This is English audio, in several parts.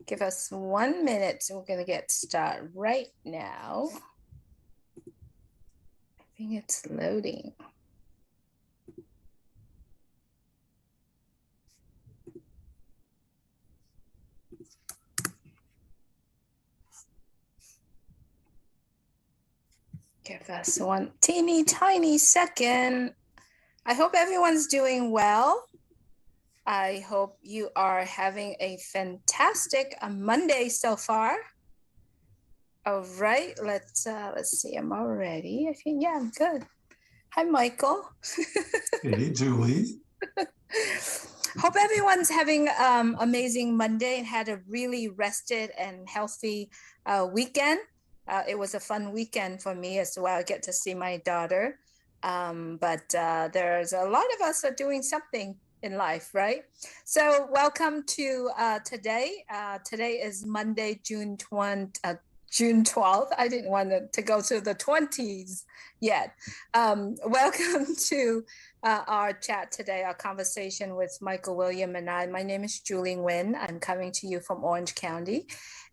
Give us 1 minute. We're going to get started right now. I think it's loading. Give us one teeny tiny second. I hope everyone's doing well. I hope you are having a fantastic Monday so far. All right, let's see. I'm all ready. I think I'm good. Hi, Michael. Hey, Julie. Hope everyone's having amazing Monday and had a really rested and healthy weekend. It was a fun weekend for me as well. I get to see my daughter. But there's a lot of us are doing something in life, right? So welcome to today. Today is Monday, June 12th. I didn't want to go to the 20s yet. Welcome to our chat today, our conversation with Michael, William, and I. My name is Julie Nguyen. I'm coming to you from Orange County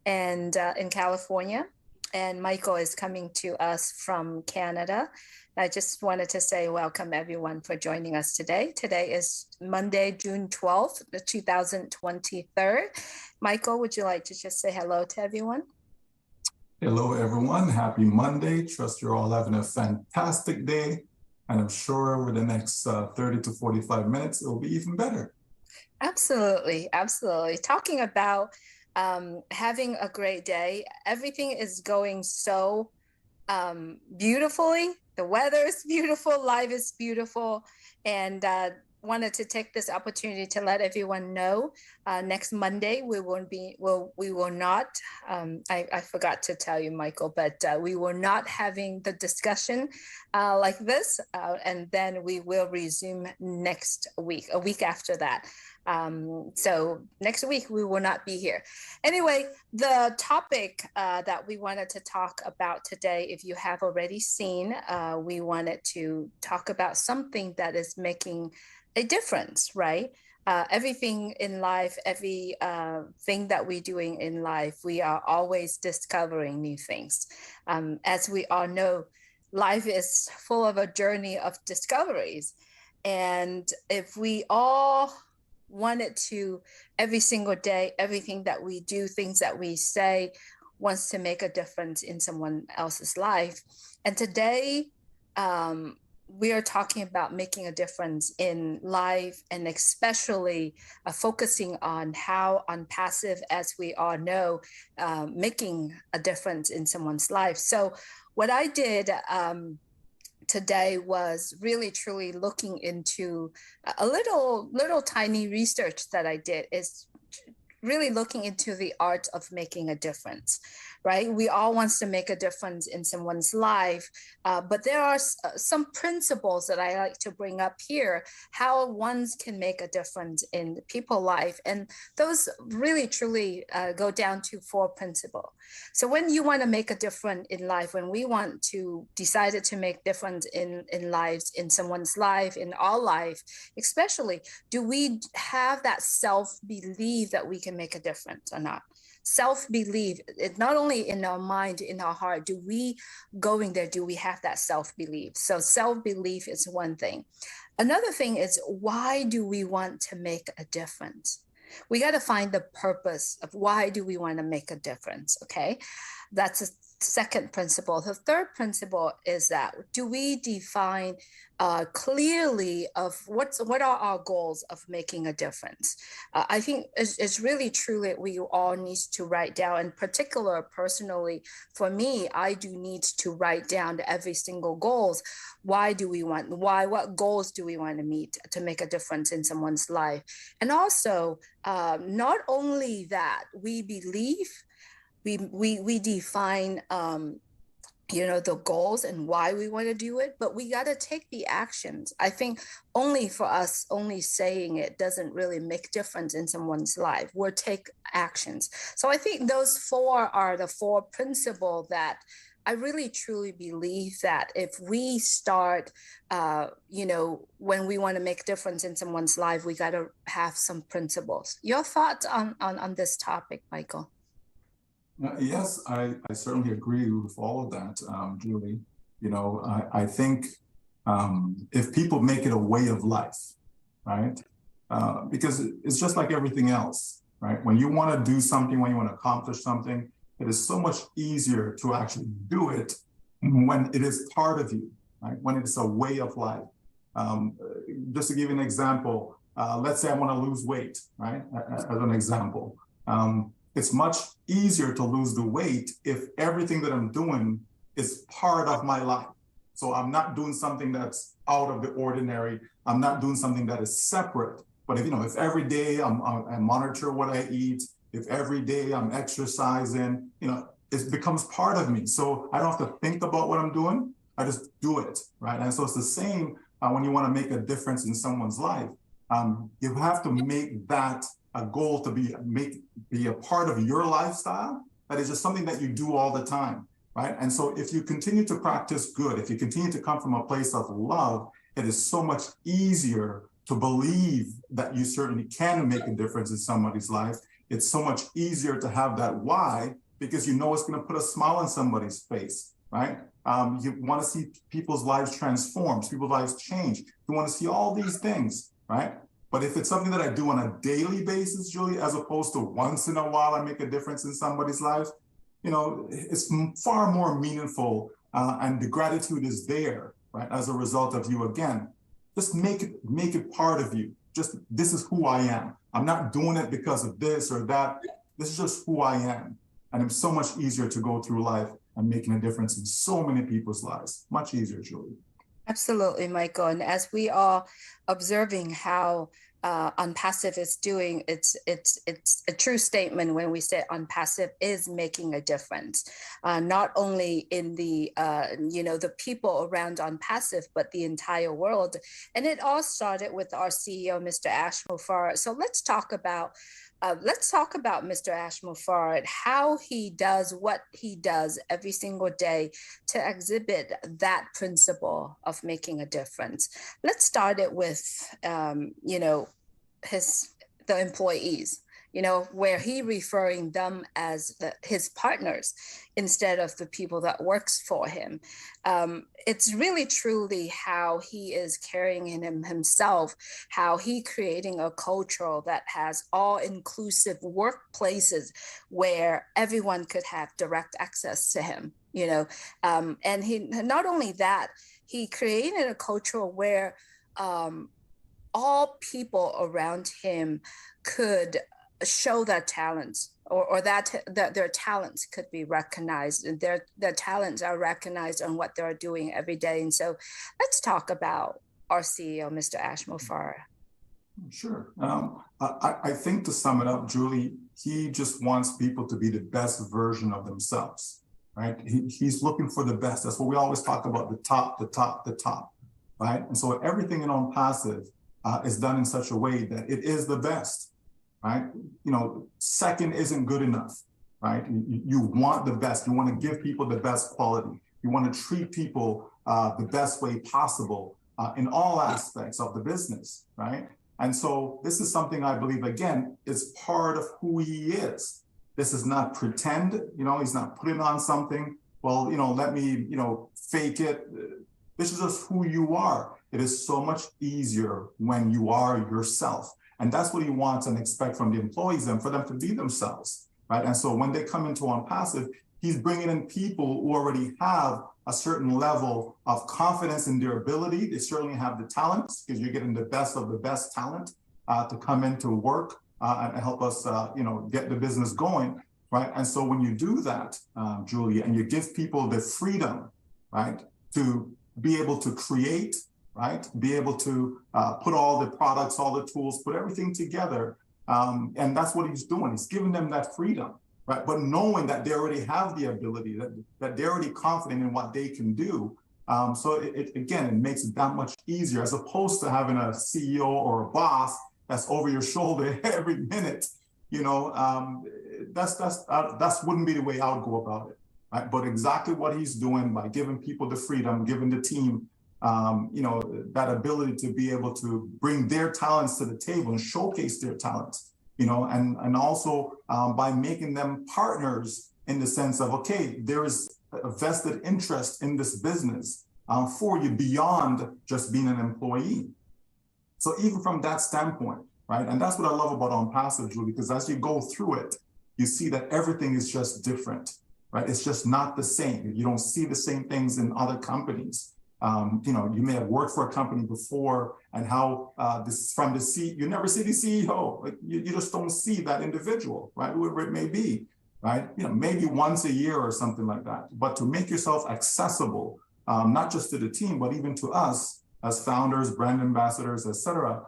and in California. And Michael is coming to us from Canada. I just wanted to say welcome everyone for joining us today. Today is Monday, June 12th, 2023. Michael, would you like to just say hello to everyone? Hello, everyone. Happy Monday. Trust you're all having a fantastic day. And I'm sure over the next 30 to 45 minutes, it'll be even better. Absolutely. Absolutely. Talking about having a great day. Everything is going so beautifully. The weather is beautiful, life is beautiful, and wanted to take this opportunity to let everyone know next Monday we will not. I forgot to tell you, Michael, but we were not having the discussion like this, and then we will resume next week, a week after that. So next week we will not be here. Anyway, the topic that we wanted to talk about today, if you have already seen, we wanted to talk about something that is making a difference, right? Everything in life, every thing that we're doing in life, we are always discovering new things. As we all know, life is full of a journey of discoveries. And if we all wanted to every single day, everything that we do, things that we say wants to make a difference in someone else's life. And today we are talking about making a difference in life, and especially focusing on how on passive, as we all know, making a difference in someone's life. So what I did today was really truly looking into a little tiny research that I did, is really looking into the art of making a difference, right? We all want to make a difference in someone's life, but there are some principles that I like to bring up here, how one can make a difference in people's life. And those really truly go down to 4 principles. So when you want to make a difference in life, when we want to decide to make difference in lives, in someone's life, in our life, especially, do we have that self-belief that we can make a difference or not? Self-belief, it not only in our mind, in our heart, do we going there, do we have that self-belief? So self-belief is one thing. Another thing is, why do we want to make a difference? We got to find the purpose of why do we want to make a difference, okay? That's a second principle. The third principle is that, do we define clearly of what are our goals of making a difference? I think it's really truly we all need to write down. In particular, personally, for me, I do need to write down every single goals. Why do we want? What goals do we want to meet to make a difference in someone's life? And also, not only that, we believe. We define the goals and why we want to do it, but we got to take the actions. I think only for us, only saying it doesn't really make difference in someone's life. We'll take actions. So I think those 4 are the 4 principles that I really truly believe that if we start, when we want to make a difference in someone's life, we got to have some principles. Your thoughts on this topic, Michael? Yes, I certainly agree with all of that, Julie. I think if people make it a way of life, right? Because it's just like everything else, right? When you want to do something, when you want to accomplish something, it is so much easier to actually do it when it is part of you, right? When it's a way of life. Just to give you an example, let's say I want to lose weight, right? As an example. It's much easier to lose the weight if everything that I'm doing is part of my life. So I'm not doing something that's out of the ordinary. I'm not doing something that is separate. But if every day I monitor what I eat, if every day I'm exercising, it becomes part of me. So I don't have to think about what I'm doing. I just do it, right? And so it's the same when you want to make a difference in someone's life. You have to make that a goal to be a part of your lifestyle. That is just something that you do all the time, right? And so if you continue to practice good, if you continue to come from a place of love, it is so much easier to believe that you certainly can make a difference in somebody's life. It's so much easier to have that why, because it's going to put a smile on somebody's face, right? You want to see people's lives transformed, people's lives change. You want to see all these things, right? But if it's something that I do on a daily basis, Julie, as opposed to once in a while I make a difference in somebody's life, it's far more meaningful, and the gratitude is there, right? As a result of you, again, just make it part of you. Just, this is who I am. I'm not doing it because of this or that. This is just who I am. And it's so much easier to go through life and making a difference in so many people's lives. Much easier, Julie. Absolutely, Michael. And as we are observing how Unpassive is doing, it's a true statement when we say Unpassive is making a difference, not only in the the people around Unpassive, but the entire world. And it all started with our CEO, Mr. Ash Mufarad. So let's talk about Mr. Ash Mufarad, how he does what he does every single day to exhibit that principle of making a difference. Let's start it with, the employees, where he referring them as his partners instead of the people that works for him. It's really truly how he is carrying in himself, how he creating a culture that has all-inclusive workplaces where everyone could have direct access to him, and he not only that, he created a culture where all people around him could show their talents, or that their talents could be recognized, and their talents are recognized on what they're doing every day. And so let's talk about our CEO, Mr. Ash Mufarad. Sure. I think to sum it up, Julie, he just wants people to be the best version of themselves, right? He's looking for the best. That's what we always talk about, the top, right? And so everything in Unpassive is done in such a way that it is the best. Right? Second isn't good enough, right? You want the best. You want to give people the best quality. You want to treat people the best way possible in all aspects of the business, right? And so this is something I believe, again, is part of who he is. This is not pretend, he's not putting on something, well, let me, fake it. This is just who you are. It is so much easier when you are yourself. And that's what he wants and expects from the employees and for them to be themselves, right? And so when they come into Unpassive, he's bringing in people who already have a certain level of confidence in their ability. They certainly have the talents, because you're getting the best of the best talent to come into work and help us, get the business going, right? And so when you do that, Julie, and you give people the freedom, right, to be able to create, right? Be able to put all the products, all the tools, put everything together. And that's what he's doing. He's giving them that freedom, right? But knowing that they already have the ability, that they're already confident in what they can do. So it makes it that much easier, as opposed to having a CEO or a boss that's over your shoulder every minute. That's wouldn't be the way I would go about it. right? But exactly what he's doing by giving people the freedom, giving the team, that ability to be able to bring their talents to the table and showcase their talents, and also by making them partners in the sense of, okay, there is a vested interest in this business for you beyond just being an employee. So even from that standpoint, right? And that's what I love about On Passive, Julie, because as you go through it, you see that everything is just different, right? It's just not the same. You don't see the same things in other companies. You may have worked for a company before, and how this from the you never see the CEO. Like you just don't see that individual, right? Whoever it may be, right? Maybe once a year or something like that. But to make yourself accessible, not just to the team, but even to us as founders, brand ambassadors, etc.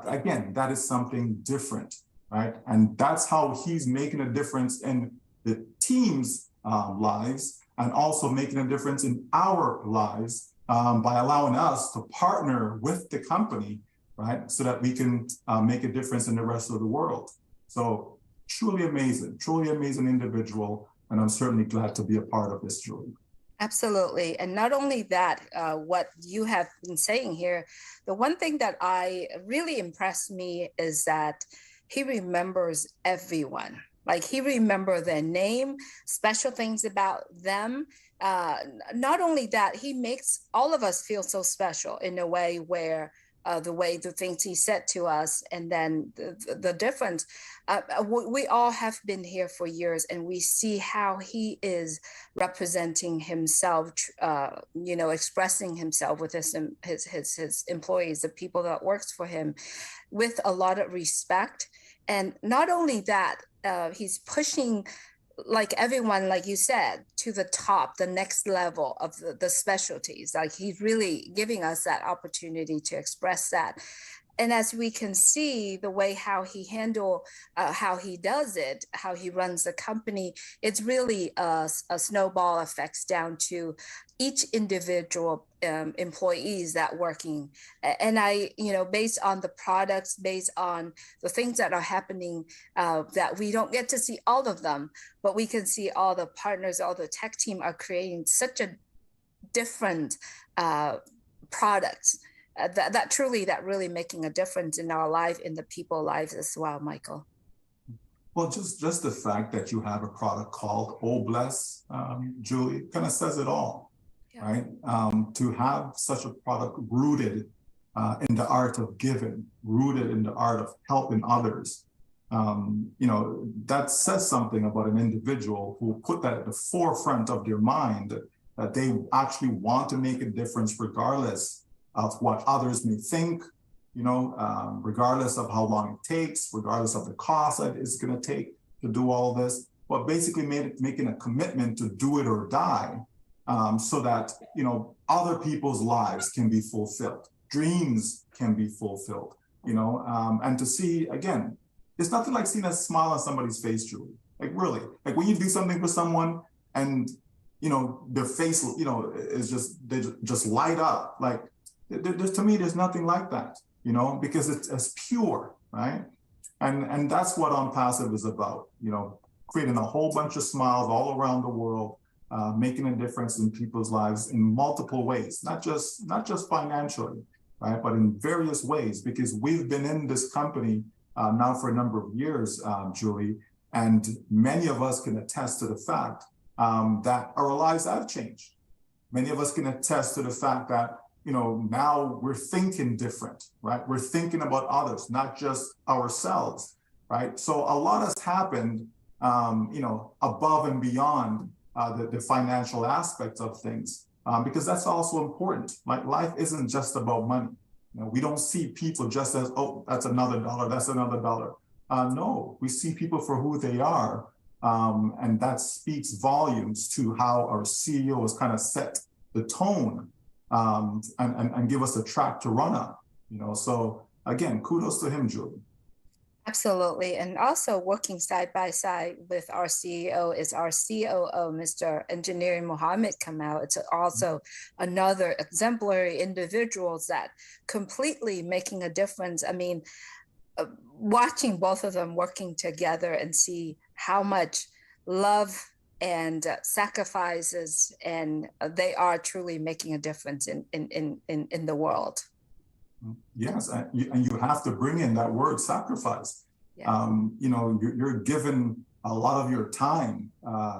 Again, that is something different, right? And that's how he's making a difference in the team's lives, and also making a difference in our lives by allowing us to partner with the company, right? So that we can make a difference in the rest of the world. So truly amazing individual. And I'm certainly glad to be a part of this, Julie. Absolutely. And not only that, what you have been saying here, the one thing that I really impressed me is that he remembers everyone. Like he remembers their name, special things about them. Not only that, he makes all of us feel so special in a way where the things he said to us, and then the difference. We all have been here for years, and we see how he is representing himself, expressing himself with his employees, the people that works for him, with a lot of respect. And not only that, he's pushing, like everyone, like you said, to the top, the next level of the specialties. Like he's really giving us that opportunity to express that. And as we can see, the way how he how he does it, how he runs the company, it's really a snowball effects down to each individual employees that working. And based on the products, based on the things that are happening, that we don't get to see all of them, but we can see all the partners, all the tech team are creating such a different products. That really making a difference in our life, in the people lives as well, Michael. Well, just the fact that you have a product called Oh Bless, Julie, kind of says it all, yeah. Right? To have such a product rooted in the art of giving, rooted in the art of helping others, that says something about an individual who put that at the forefront of their mind, that they actually want to make a difference regardless of what others may think, regardless of how long it takes, regardless of the cost that it's going to take to do all this, but basically making a commitment to do it or die, so that other people's lives can be fulfilled, dreams can be fulfilled, and to see, again, it's nothing like seeing a smile on somebody's face, Julie. Like really, like when you do something for someone and their face, is they just light up. Like to me, there's nothing like that, because it's pure, right? And that's what On Passive is about, creating a whole bunch of smiles all around the world, making a difference in people's lives in multiple ways, not just financially, right? But in various ways, because we've been in this company now for a number of years, Julie, and many of us can attest to the fact that our lives have changed. Many of us can attest to the fact that now we're thinking different, right? We're thinking about others, not just ourselves, right? So a lot has happened, above and beyond the financial aspects of things, because that's also important. Like life isn't just about money. We don't see people just as, oh, that's another dollar, that's another dollar. No, we see people for who they are, and that speaks volumes to how our CEO has kind of set the tone. And give us a track to run on, so again, kudos to him, Julie. Absolutely. And also working side by side with our CEO is our COO, Mr. Engineering Mohammed Kamal. It's also another exemplary individuals that completely making a difference. I mean, watching both of them working together and see how much love and sacrifices, and they are truly making a difference in the world. Yes, and you have to bring in that word sacrifice. Yeah. You're given a lot of your time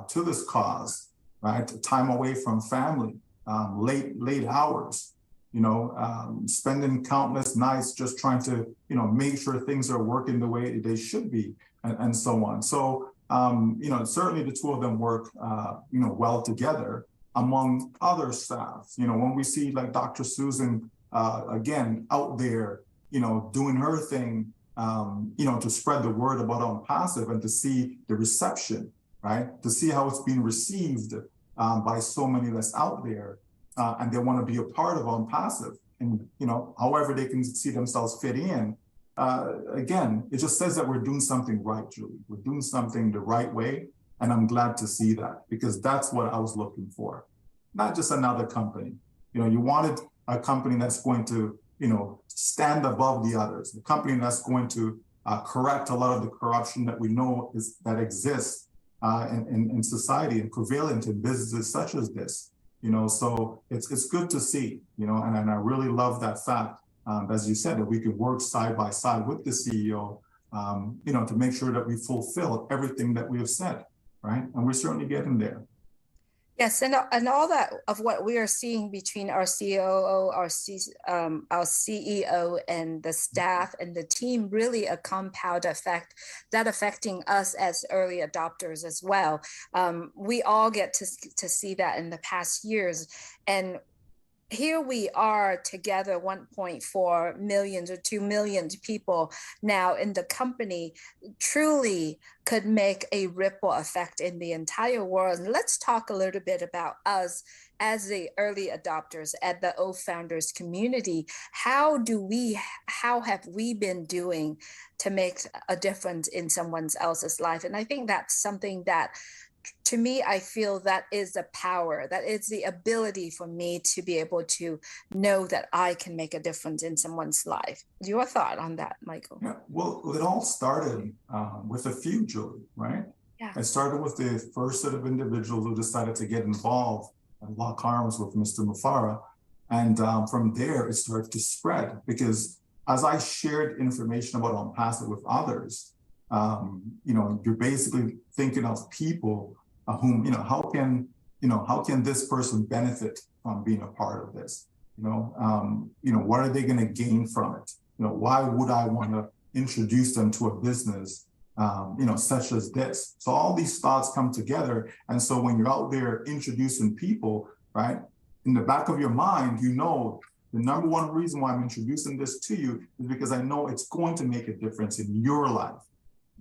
to this cause, right? Time away from family, late hours, spending countless nights just trying to, make sure things are working the way they should be, and so on. So, certainly the two of them work, well together among other staffs. When we see like Dr. Susan, again, out there, doing her thing, to spread the word about OnPassive and to see the reception, right? To see how it's being received by so many that's out there, and they want to be a part of OnPassive, and however they can see themselves fit in. Again, it just says that we're doing something right, Julie. We're doing something the right way, and I'm glad to see that, because that's what I was looking for. Not just another company. You wanted a company that's going to, stand above the others, the company that's going to correct a lot of the corruption that we know that exists in society and prevalent in businesses such as this. So it's good to see, and I really love that fact, as you said, that we can work side by side with the CEO, to make sure that we fulfill everything that we have said, right? And we're certainly getting there. Yes, and all that of what we are seeing between our COO, our CEO, and the staff and the team, really a compound effect that affecting us as early adopters as well. We all get to see that in the past years, and here we are together, 1.4 million or 2 million people now in the company, truly could make a ripple effect in the entire world. And let's talk a little bit about us as the early adopters at the O Founders community. How have we been doing to make a difference in someone else's life? And I think that's something that, to me, I feel that is the power, that is the ability for me to be able to know that I can make a difference in someone's life. Your thought on that, Michael? Yeah, well, it all started with a few, Julie, right? Yeah. It started with the first set of individuals who decided to get involved and lock arms with Mr. Mufara. And from there, it started to spread, because as I shared information about OnPassive with others, you're basically thinking of people whom, how can this person benefit from being a part of this? What are they going to gain from it? Why would I want to introduce them to a business, such as this? So all these thoughts come together. And so when you're out there introducing people, right, in the back of your mind, the number one reason why I'm introducing this to you is because I know it's going to make a difference in your life,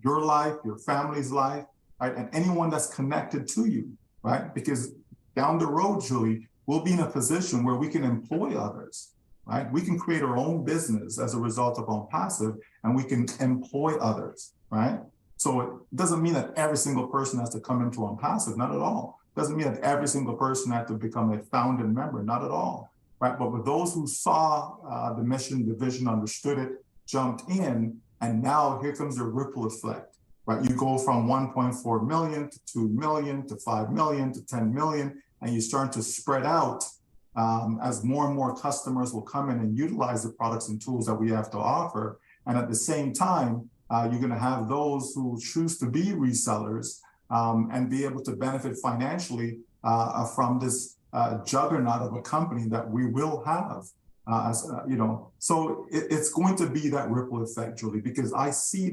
your family's life, right? And anyone that's connected to you, right? Because down the road, Julie, we'll be in a position where we can employ others, right? We can create our own business as a result of OnPassive, and we can employ others, right? So it doesn't mean that every single person has to come into OnPassive, not at all. It doesn't mean that every single person has to become a founding member, not at all, right? But with those who saw the mission, the vision, understood it, jumped in, and now here comes the ripple effect, right? You go from 1.4 million to 2 million to 5 million to 10 million, and you start to spread out as more and more customers will come in and utilize the products and tools that we have to offer. And at the same time, you're going to have those who choose to be resellers and be able to benefit financially from this juggernaut of a company that we will have. So it's going to be that ripple effect, Julie, because I see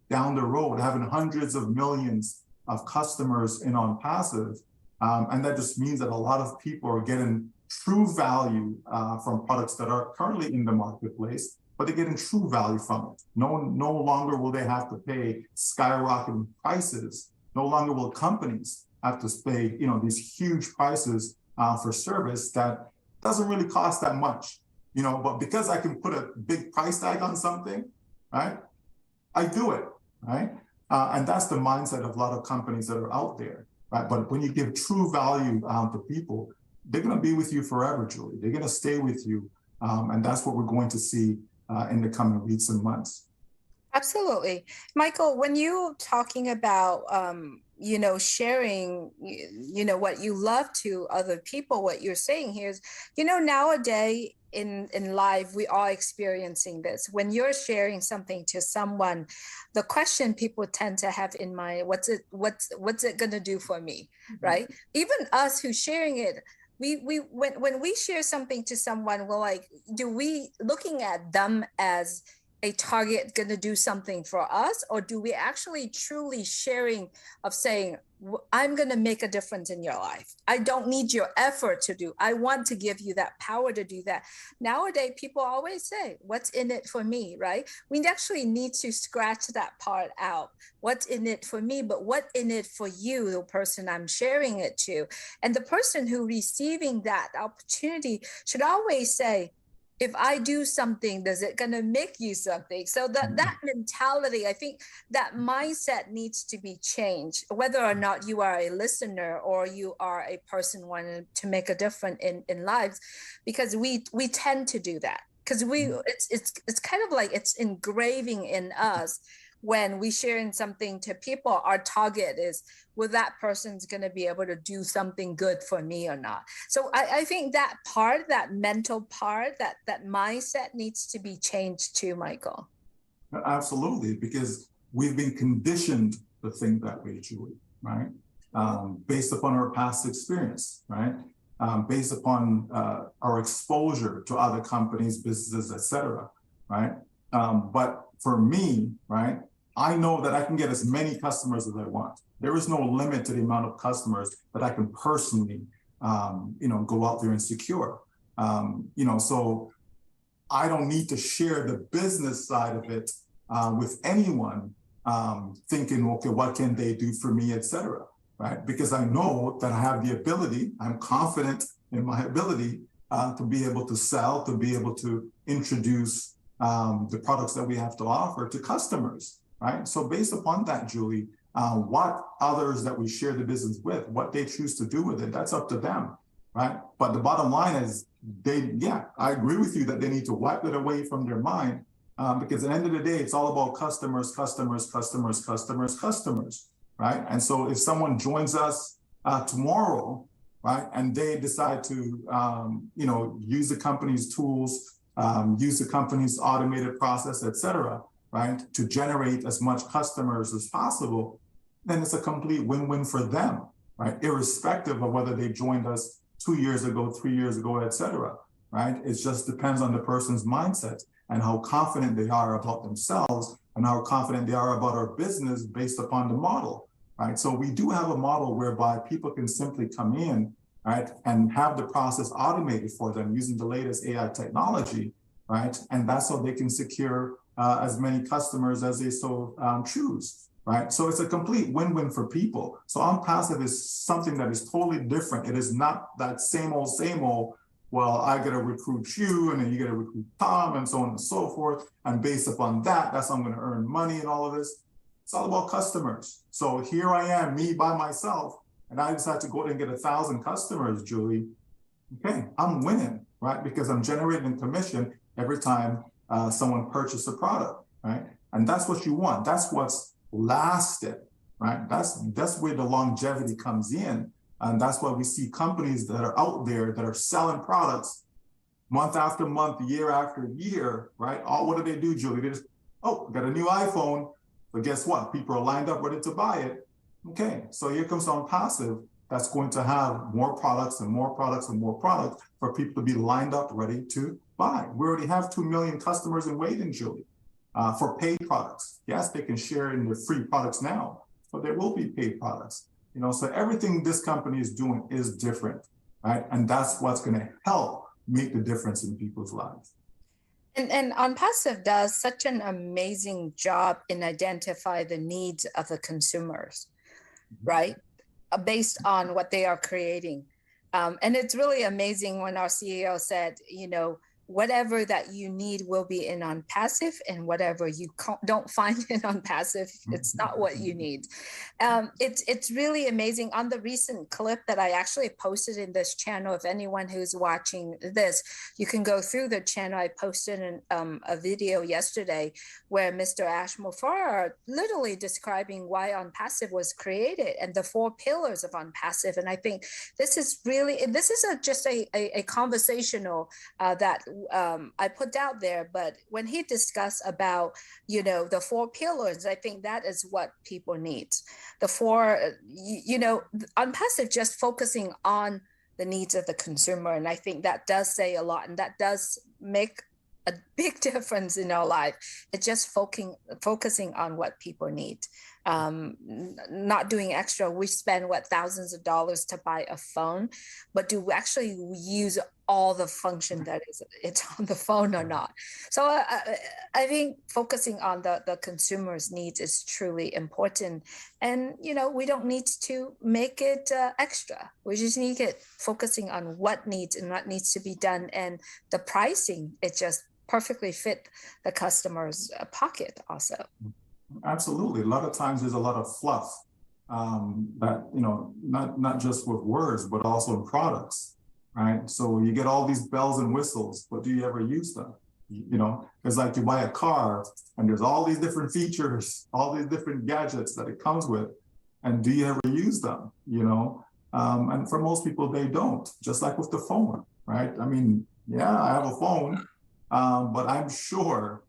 down the road having hundreds of millions of customers in OnPassive, and that just means that a lot of people are getting true value from products that are currently in the marketplace, but they're getting true value from it. No longer will they have to pay skyrocketing prices. No longer will companies have to pay these huge prices for service that doesn't really cost that much, but because I can put a big price tag on something, right, I do it, right? And that's the mindset of a lot of companies that are out there, right? But when you give true value to people, they're going to be with you forever, Julie. They're going to stay with you. And that's what we're going to see in the coming weeks and months. Absolutely. Michael, when you talking about, sharing, what you love to other people. What you're saying here is, nowadays in life, we are experiencing this. When you're sharing something to someone, the question people tend to have in mind, what's it going to do for me, right? Even us who's sharing it, when we share something to someone, we're like, do we looking at them as a target going to do something for us, or do we actually truly sharing of saying, I'm going to make a difference in your life. I don't need your effort to do. I want to give you that power to do that. Nowadays, people always say, what's in it for me, right? We actually need to scratch that part out. What's in it for me, but what in it for you, the person I'm sharing it to? And the person who receiving that opportunity should always say, if I do something, does it gonna make you something? So that mentality, I think that mindset needs to be changed, whether or not you are a listener or you are a person wanting to make a difference in lives, because we tend to do that because it's kind of like it's engraving in us. When we sharing something to people, our target is, well, that person's going to be able to do something good for me or not. So I think that part, that mental part, that mindset needs to be changed too, Michael. Absolutely, because we've been conditioned to think that way, Julie, right? Based upon our past experience, right? Based upon our exposure to other companies, businesses, etc., right? But for me, right, I know that I can get as many customers as I want. There is no limit to the amount of customers that I can personally, go out there and secure. So I don't need to share the business side of it with anyone, thinking, okay, what can they do for me, etc. Right? Because I know that I have the ability. I'm confident in my ability to be able to sell, to be able to introduce the products that we have to offer to customers. Right? So based upon that, Julie, what others that we share the business with, what they choose to do with it, that's up to them, right? But the bottom line is I agree with you that they need to wipe it away from their mind, because at the end of the day, it's all about customers, right? And so if someone joins us tomorrow, right, and they decide to, use the company's tools, use the company's automated process, et cetera, right, to generate as much customers as possible, then it's a complete win-win for them, right? Irrespective of whether they joined us 2 years ago, 3 years ago, et cetera, right? It just depends on the person's mindset and how confident they are about themselves and how confident they are about our business based upon the model, right? So we do have a model whereby people can simply come in, right, and have the process automated for them using the latest AI technology, right? And that's how they can secure as many customers as they so choose, right? So it's a complete win-win for people. So OnPassive is something that is totally different. It is not that same old, well, I got to recruit you and then you got to recruit Tom and so on and so forth. And based upon that, that's how I'm going to earn money and all of this. It's all about customers. So here I am, me by myself, and I decide to go out and get 1,000 customers, Julie. Okay, I'm winning, right? Because I'm generating commission every time someone purchases a product, right? And that's what you want. That's what's lasting, right? That's where the longevity comes in. And that's why we see companies that are out there that are selling products month after month, year after year, right? What do they do, Julie? They just, got a new iPhone. But guess what? People are lined up ready to buy it. Okay, so here comes OnPassive. That's going to have more products and more products and more products for people to be lined up ready to buy. We already have 2 million customers in waiting, Julie, for paid products. Yes, they can share in the free products now, but there will be paid products. So everything this company is doing is different, right? And that's what's going to help make the difference in people's lives. And OnPassive does such an amazing job in identify the needs of the consumers, right? Based on what they are creating. And it's really amazing when our CEO said, whatever that you need will be in on passive, and whatever you don't find in on passive, it's not what you need. It's really amazing. On the recent clip that I actually posted in this channel, if anyone who's watching this, you can go through the channel. I posted a video yesterday where Mr. Ash Mofar literally describing why on passive was created and the 4 pillars of on passive. And I think this is just a conversational that I put out there. But when he discussed about, the 4 pillars, I think that is what people need. The 4, on passive, just focusing on the needs of the consumer. And I think that does say a lot, and that does make a big difference in our life. It's just focusing on what people need, not doing extra. We spend thousands of dollars to buy a phone, but do we actually use all the function that it's on the phone or not? So I think focusing on the consumer's needs is truly important. And we don't need to make it extra. We just need it focusing on what needs and what needs to be done, and the pricing, it just perfectly fit the customer's pocket also. Absolutely. A lot of times there's a lot of fluff that, not just with words, but also in products, right? So you get all these bells and whistles, but do you ever use them? It's like you buy a car and there's all these different features, all these different gadgets that it comes with. And do you ever use them? And for most people, they don't, just like with the phone, right? I mean, yeah, I have a phone, but I'm sure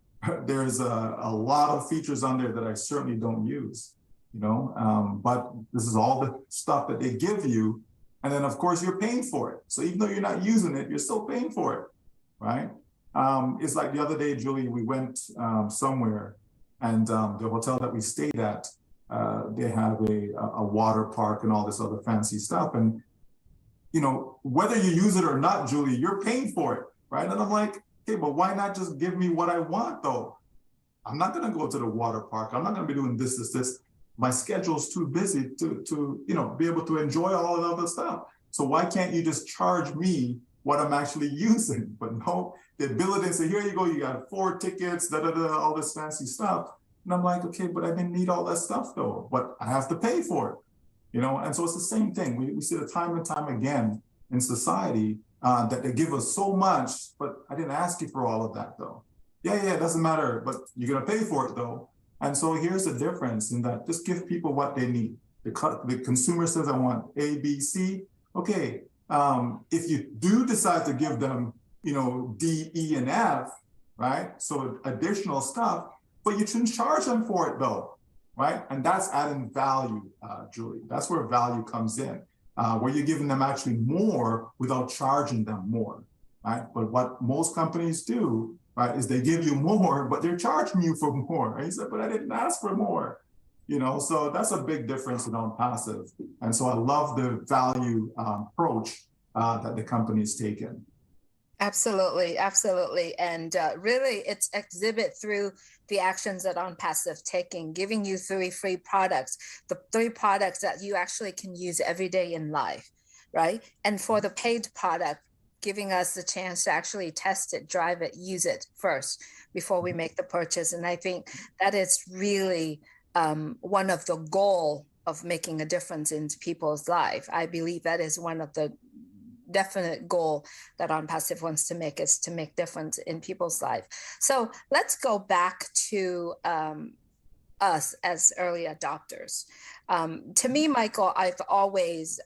there's a lot of features on there that I certainly don't use, but this is all the stuff that they give you. And then of course you're paying for it. So even though you're not using it, you're still paying for it, right? It's like the other day, Julie, we went somewhere, and the hotel that we stayed at, they have a water park and all this other fancy stuff. And, whether you use it or not, Julie, you're paying for it, right? And I'm like, okay, but why not just give me what I want, though? I'm not going to go to the water park. I'm not going to be doing this. My schedule's too busy to be able to enjoy all the other stuff. So why can't you just charge me what I'm actually using? But no, they bill it and say, here you go, you got 4 tickets, all this fancy stuff. And I'm like, okay, but I didn't need all that stuff, though. But I have to pay for it, And so it's the same thing. We see it time and time again in society. That they give us so much, but I didn't ask you for all of that, though. Yeah, it doesn't matter, but you're going to pay for it, though. And so here's the difference in that just give people what they need. The consumer says, I want A, B, C. Okay, if you do decide to give them, D, E, and F, right? So additional stuff, but you shouldn't charge them for it, though, right? And that's adding value, Julie. That's where value comes in. Where you're giving them actually more without charging them more, right? But what most companies do, right, is they give you more, but they're charging you for more. And you said, but I didn't ask for more, So that's a big difference in on passive. And so I love the value approach that the company's taken. Absolutely. And really, it's exhibit through the actions that on passive taking, giving you 3 free products, the 3 products that you actually can use every day in life, right? And for the paid product, giving us the chance to actually test it, drive it, use it first before we make the purchase. And I think that is really one of the goal of making a difference in people's life. I believe that is one of the definite goal that on passive wants to make, is to make difference in people's life. So let's go back to us as early adopters. To me, Michael, I've always,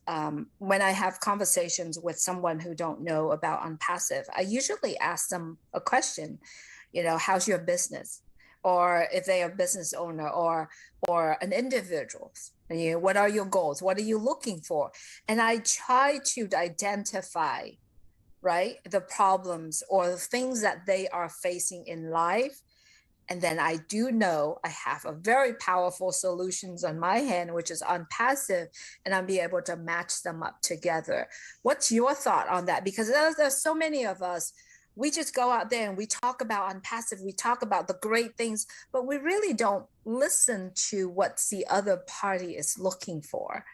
when I have conversations with someone who don't know about on passive, I usually ask them a question, how's your business? Or if they are a business owner or an individual, what are your goals? What are you looking for? And I try to identify, right, the problems or the things that they are facing in life. And then I do know I have a very powerful solutions on my hand, which is on passive, and I'll be able to match them up together. What's your thought on that? Because there's so many of us, we just go out there and we talk about on passive, we talk about the great things, but we really don't listen to what the other party is looking for.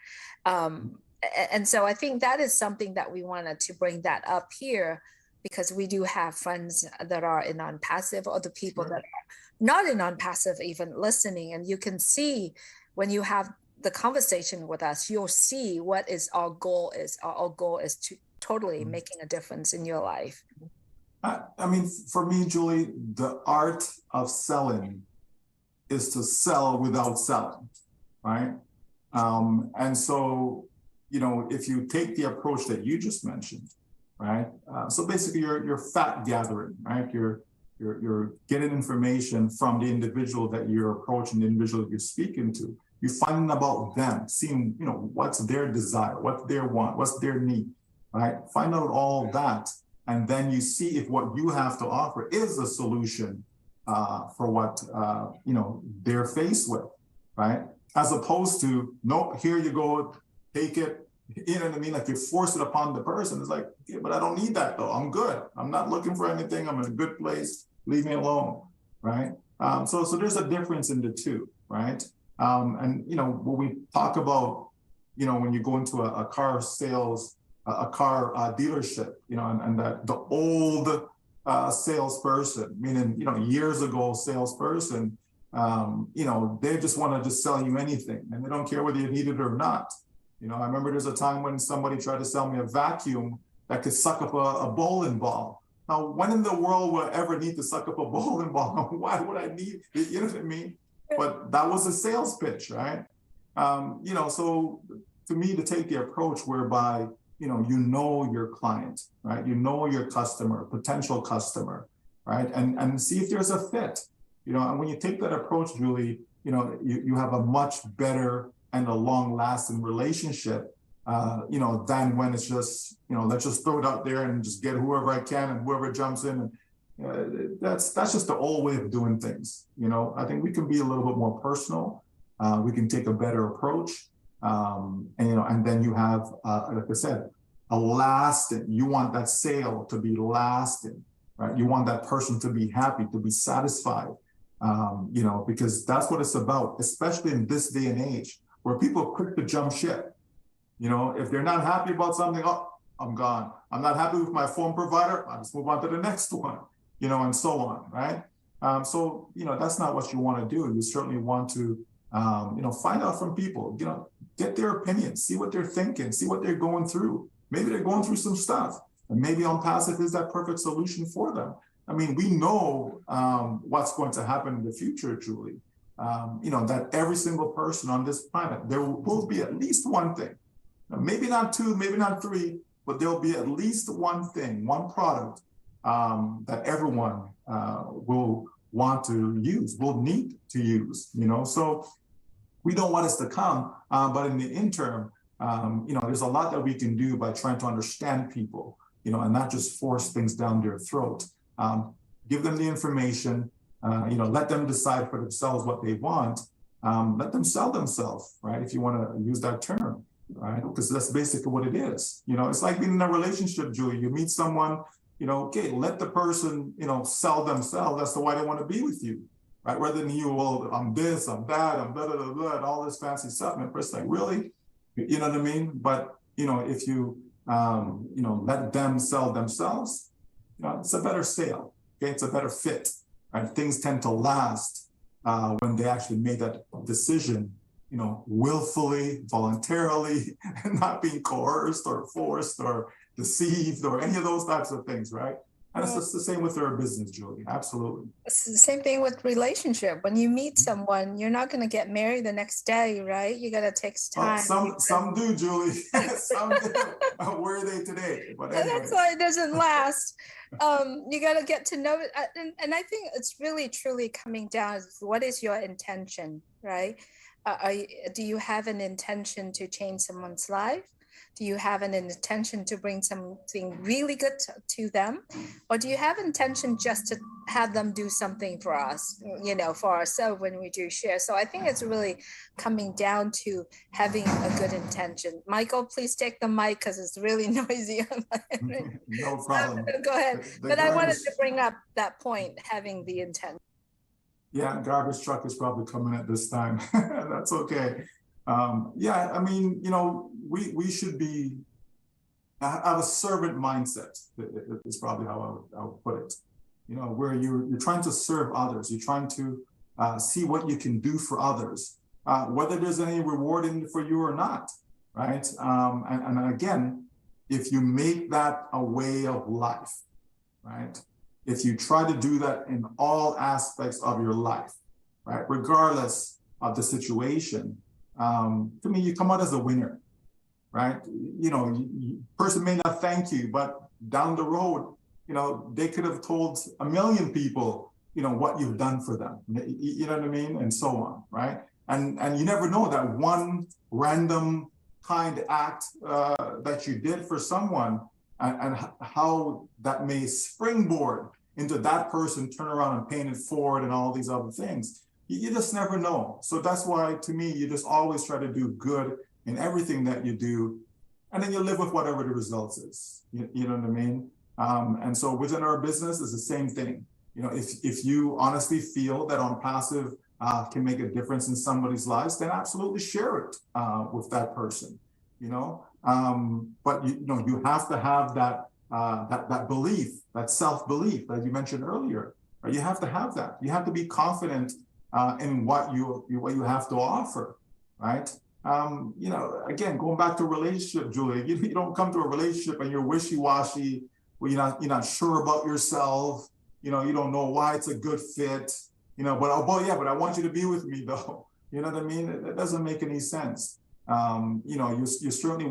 And so I think that is something that we wanted to bring that up here, because we do have friends that are in non-passive, or the people that are not in non-passive even listening. And you can see when you have the conversation with us, you'll see what is our goal is. Our goal is to totally making a difference in your life. I mean, for me, Julie, the art of selling is to sell without selling, right? And so, you know, if you take the approach that you just mentioned, right? So basically, you're fact gathering, right? You're getting information from the individual that you're approaching, the individual that you're speaking to. You're finding about them, seeing, you know, what's their desire, what's their want, what's their need, right? Find out all that, and then you see if what you have to offer is a solution for what you know, they're faced with, right? As opposed to, nope, here you go, take it. You know what I mean? Like you force it upon the person. It's like, yeah, but I don't need that though. I'm good. I'm not looking for anything. I'm in a good place. Leave me alone, right? So there's a difference in the two, right? And you know, when we talk about, you know, when you go into a car sales, a car dealership, you know, and that the old salesperson, meaning, you know, years ago salesperson, you know, they just want to just sell you anything, and they don't care whether you need it or not. You know, I remember there's a time when somebody tried to sell me a vacuum that could suck up a bowling ball. Now, when in the world would I ever need to suck up a bowling ball? Why would I need it? You know what I mean? But that was a sales pitch, right? You know, so to me, to take the approach whereby, you know your client, right? You know your customer, potential customer, right? And see if there's a fit. You know, and when you take that approach, Julie, you know, you have a much better and a long-lasting relationship, you know, than when it's just, you know, let's just throw it out there and just get whoever I can and whoever jumps in. And that's just the old way of doing things. You know, I think we can be a little bit more personal. We can take a better approach, and you know, and then you have, like I said, a lasting. You want that sale to be lasting, right? You want that person to be happy, to be satisfied. You know, because that's what it's about, especially in this day and age, where people are quick to jump ship. You know, if they're not happy about something, oh, I'm gone. I'm not happy with my phone provider, I'll just move on to the next one, you know, and so on, right? So, you know, that's not what you want to do. You certainly want to, you know, find out from people, you know, get their opinions, see what they're thinking, see what they're going through. Maybe they're going through some stuff, and maybe on passive is that perfect solution for them. I mean, we know what's going to happen in the future, Julie. You know, that every single person on this planet, there will be at least one thing, maybe not two, maybe not three, but there'll be at least one thing, one product that everyone will want to use, will need to use, you know? So we don't want us to come, but in the interim, you know, there's a lot that we can do by trying to understand people, you know, and not just force things down their throat. Give them the information, you know, let them decide for themselves what they want. Let them sell themselves, right? If you want to use that term, right? Because that's basically what it is. You know, it's like being in a relationship, Julie. You meet someone, you know, okay, let the person, you know, sell themselves. That's the why they want to be with you, right? Rather than you, well, I'm this, I'm that, I'm blah, blah, blah, blah, and all this fancy stuff. And the person's like, really? You know what I mean? But, you know, if you, you know, let them sell themselves, you know, it's a better sale. Okay, it's a better fit. Right? Things tend to last when they actually made that decision, you know, willfully, voluntarily, and not being coerced or forced or deceived or any of those types of things, right? And it's just the same with our business, Julie. Absolutely. It's the same thing with relationship. When you meet someone, you're not going to get married the next day, right? You got to take time. Some do, Julie. Some do. Where are they today? But anyway. That's why it doesn't last. You got to get to know it. And I think it's really, truly coming down. What is your intention, right? Do you have an intention to change someone's life? Do you have an intention to bring something really good to them? Or do you have intention just to have them do something for us, you know, for ourselves when we do share? So I think it's really coming down to having a good intention. Michael, please take the mic because it's really noisy. No problem. Go ahead. But I wanted to bring up that point, having the intention. Yeah, garbage truck is probably coming at this time. That's okay. Yeah, I mean, you know, we should be have a servant mindset. Is probably how I would put it. You know, where you're trying to serve others, you're trying to see what you can do for others, whether there's any reward in it for you or not, right? And again, if you make that a way of life, right? If you try to do that in all aspects of your life, right, regardless of the situation, to me, you come out as a winner, right? You know, person may not thank you, but down the road, you know, they could have told a million people, you know, what you've done for them. You know what I mean? And so on, right? And you never know that one random kind act that you did for someone and how that may springboard into that person turn around and paying it forward and all these other things. You just never know. So that's why, to me, you just always try to do good in everything that you do, and then you live with whatever the results is. You know what I mean? And so within our business, it's the same thing. You know, if you honestly feel that On Passive can make a difference in somebody's lives, then absolutely share it with that person. You know, but you know, you have to have that that belief, that self-belief that you mentioned earlier. Right? You have to have that. You have to be confident in what you have to offer, right? You know, again, going back to a relationship, Julia, you don't come to a relationship and you're wishy-washy, where you're not sure about yourself. You know, you don't know why it's a good fit. You know, but but I want you to be with me though. You know what I mean? It doesn't make any sense. You know, you certainly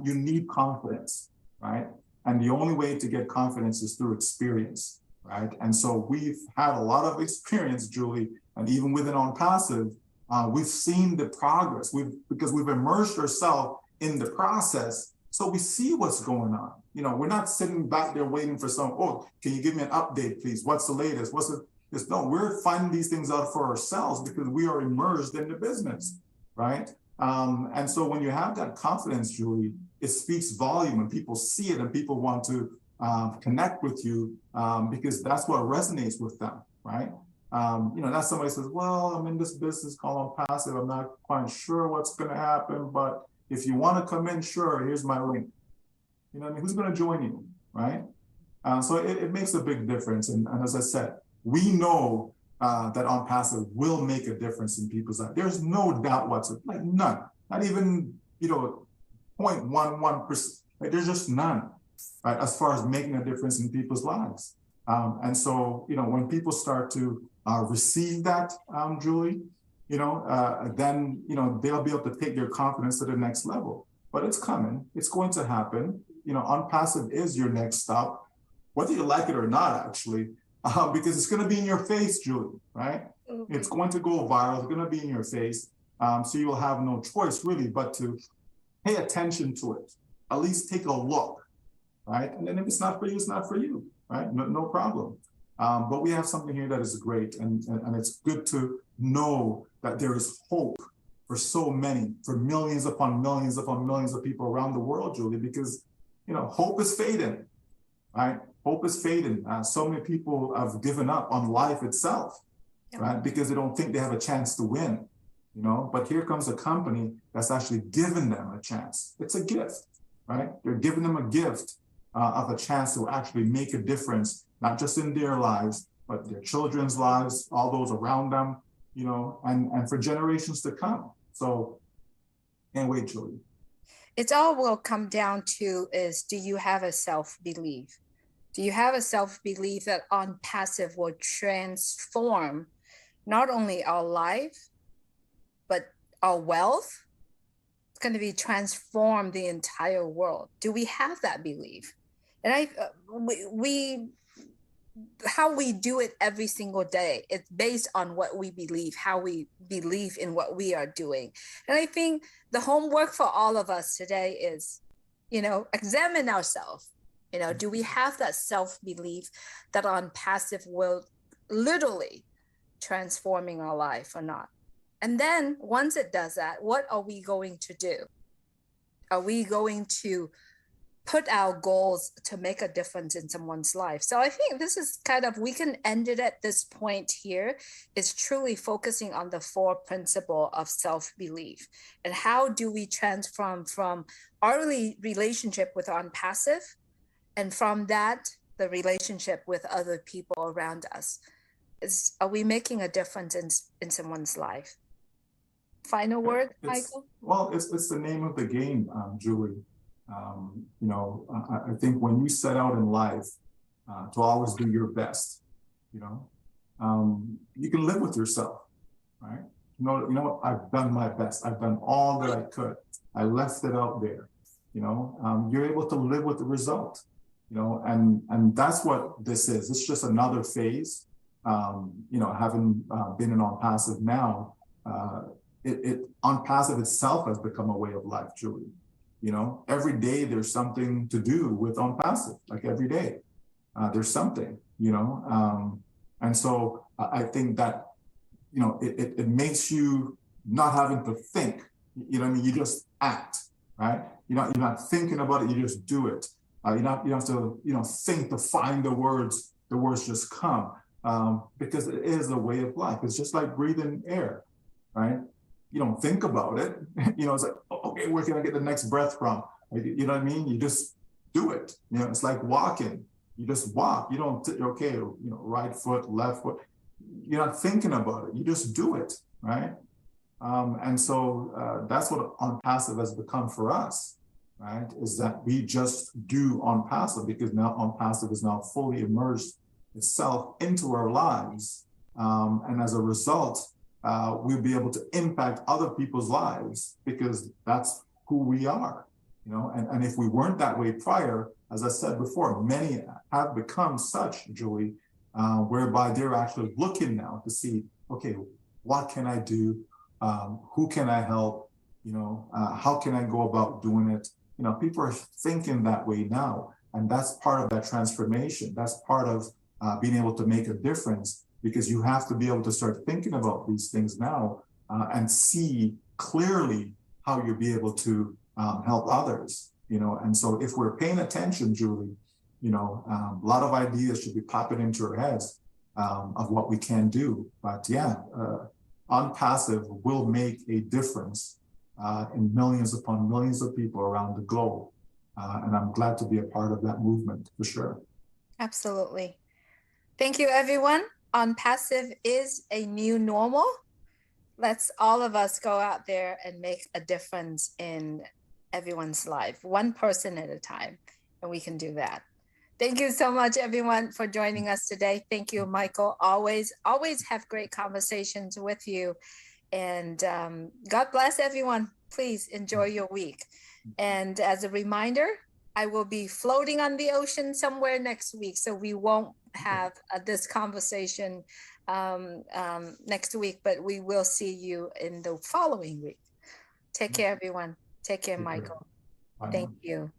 you need confidence, right? And the only way to get confidence is through experience, right? And so we've had a lot of experience, Julie, and even within On Passive, we've seen the progress. Because we've immersed ourselves in the process, so we see what's going on. You know, we're not sitting back there waiting for can you give me an update, please? What's the latest? No, we're finding these things out for ourselves because we are immersed in the business, right? And so when you have that confidence, Julie, it speaks volume and people see it and people want to connect with you because that's what resonates with them, right? You know, that's somebody says, well, I'm in this business called On Passive. I'm not quite sure what's going to happen, but if you want to come in, sure, here's my link. You know what I mean? Who's going to join you, right? So it makes a big difference. And as I said, we know that On Passive will make a difference in people's lives. There's no doubt whatsoever, like none, not even, you know, 0.11%. Like there's just none, right? As far as making a difference in people's lives. And so, you know, when people start to receive that, Julie, you know, then, you know, they'll be able to take their confidence to the next level. But it's coming. It's going to happen. You know, On Passive is your next stop, whether you like it or not, actually, because it's going to be in your face, Julie, right? Mm-hmm. It's going to go viral. It's going to be in your face. So you will have no choice, really, but to pay attention to it. At least take a look, right? And then if it's not for you, it's not for you, right? No problem. But we have something here that is great. And it's good to know that there is hope for so many, for millions upon millions upon millions of people around the world, Julie, because, you know, hope is fading, right? Hope is fading. So many people have given up on life itself, right? Because they don't think they have a chance to win, you know? But here comes a company that's actually giving them a chance. It's a gift, right? They're giving them a gift of a chance to actually make a difference, not just in their lives, but their children's lives, all those around them, you know, and for generations to come. So can't wait, Julie. It's all will come down to is, do you have a self-belief? Do you have a self-belief that On Passive will transform not only our life, but our wealth? It's going to be transform the entire world. Do we have that belief? And we how we do it every single day, it's based on what we believe, how we believe in what we are doing. And I think the homework for all of us today is, you know, examine ourselves. You know, do we have that self-belief that On Passive will literally transforming our life or not? And then once it does that, what are we going to do? Are we going to put our goals to make a difference in someone's life. So I think this is kind of, we can end it at this point here, is truly focusing on the 4 principle of self-belief. And how do we transform from our relationship with on-passive, and from that, the relationship with other people around us? Are we making a difference in someone's life? Final word, Michael? Well, it's the name of the game, Julie. I think when you set out in life to always do your best, you can live with yourself, right? You know what? I've done my best. I've done all that I could. I left it out there. You're able to live with the result. And that's what this is. It's just another phase. Having been an on-passive now, on-passive itself has become a way of life, Julie. Every day there's something to do with on-passive, like every day. There's something, and so I think that, it makes you not having to think, you just act, right? You're not thinking about it, you just do it. You don't have to, think to find the words just come, because it is a way of life. It's just like breathing air, right? You don't think about it. It's like, okay, where can I get the next breath from? You know what I mean? You just do it. It's like walking. You just walk. You don't, right foot, left foot. You're not thinking about it. You just do it, right? And so that's what on-passive has become for us, right? Is that we just do on-passive, because now on-passive is now fully immersed itself into our lives. And as a result, we'll be able to impact other people's lives, because that's who we are, and if we weren't that way prior, as I said before, many have become such, Julie, whereby they're actually looking now to see, okay, what can I do? Who can I help? How can I go about doing it? People are thinking that way now, and that's part of that transformation. That's part of being able to make a difference, because you have to be able to start thinking about these things now and see clearly how you'll be able to help others, and so if we're paying attention, Julie, a lot of ideas should be popping into our heads of what we can do. But on-passive will make a difference in millions upon millions of people around the globe. And I'm glad to be a part of that movement, for sure. Absolutely. Thank you, everyone. On-passive is a new normal. Let's all of us go out there and make a difference in everyone's life, one person at a time, and we can do that. Thank you so much, everyone, for joining us today. Thank you, Michael. Always have great conversations with you. And God bless everyone. Please enjoy your week. And as a reminder, I will be floating on the ocean somewhere next week, so we won't have this conversation next week, but we will see you in the following week. Take care, everyone. Take care, Michael. Thank you.